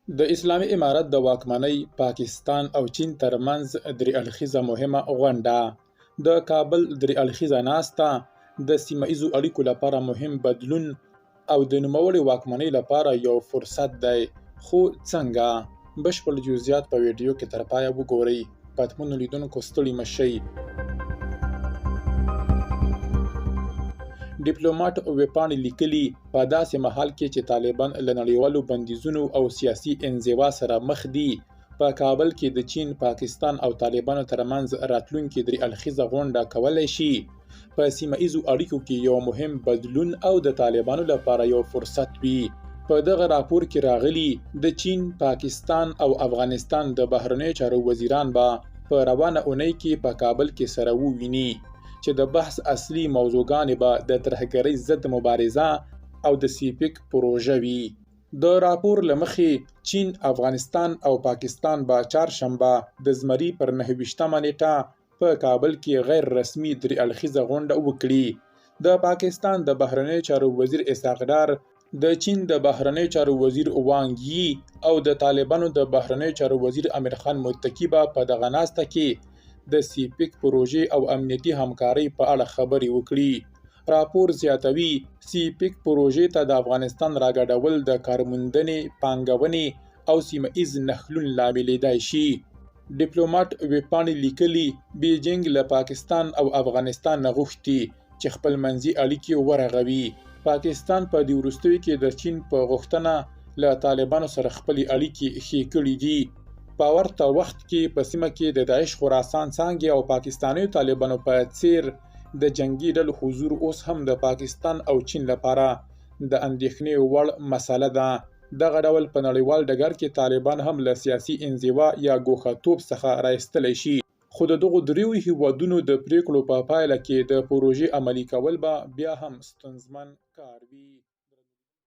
د اسلامي امارت د واکمنۍ پاکستان او چین ترمنځ درې اړخیزه مهمه غونډه. د کابل درې اړخیزه ناسته د سیمه ایزو اړیکو لپاره مهم بدلون او د نوموړې واکمنۍ لپاره یو فرصت دی. خو څنګه؟ بشپړ جزئیات په ویډیو کې تر پایه وګورئ. پتمنو لیدونکو ستړي مه شئ. ډیپلوماټ ویبپاڼې لیکلي په داسې مهال کې چې طالبان له نړیوالو بندیزونو او سیاسي انزوا سره مخ دي، په کابل کې د چین، پاکستان او طالبانو ترمنځ راتلونکې درې اړخیزه غونډه کولی شي په سیمه ایزو اړیکو کې یو مهم بدلون او د طالبانو لپاره یو فرصت وي. په دغه راپور کې راغلي د چین، پاکستان او افغانستان د بهرنیو چارو وزیران به په روانه اونۍ کې په کابل کې سره وویني چې د بحث اصلي موضوعګانې به د ترهګرۍ ضد مبارزه او د سیپیک پروژه وي. د راپور له مخې چین، افغانستان او پاکستان به چهارشنبه د زمري پر 29مه نیټه په کابل کې غیر رسمي درې اړخیزه غونډه وکړي. د پاکستان د بهرنیو چارو وزیر اسحاق ډار، د چین د بهرنیو چارو وزیر وانګ یي او د طالبانو د بهرنیو چارو وزیر امیر خان متکی به په دغه ناسته کې د سیپیک پروژې او امنیتي همکارۍ په اړه خبرې وکړي. راپور زیاتوي سیپیک پروژې ته د افغانستان راګډول د کارموندنې، پانګونې او سیمه ایز نښلون لاملیدای شي. ډیپلوماټ ویبپاڼې لیکلي بیجینګ له پاکستان او افغانستان نه غوښتي چې خپلمنځي اړیکې ورغوي. پاکستان په دې وروستیو کې د چین په غوښتنه له طالبانو سره خپلې اړیکې ښې کړې دي. په ورته وخت کې په سیمه کې د داعش خراسان څانګې او پاکستانیو طالبانو په څیر د جنگي ډلو حضور اوس هم د پاکستان او چین لپاره د اندېښنې وړ مسله ده. دغه ډول په نړیوال ډګر کې طالبان هم له سیاسي انزوا یا ګوښه‌توب څخه راایستلی شي. خو د دغو دریو هیوادونو د پریکړو په پایله کې د پروژې عملي کول به بیا هم ستونزمن کار وي.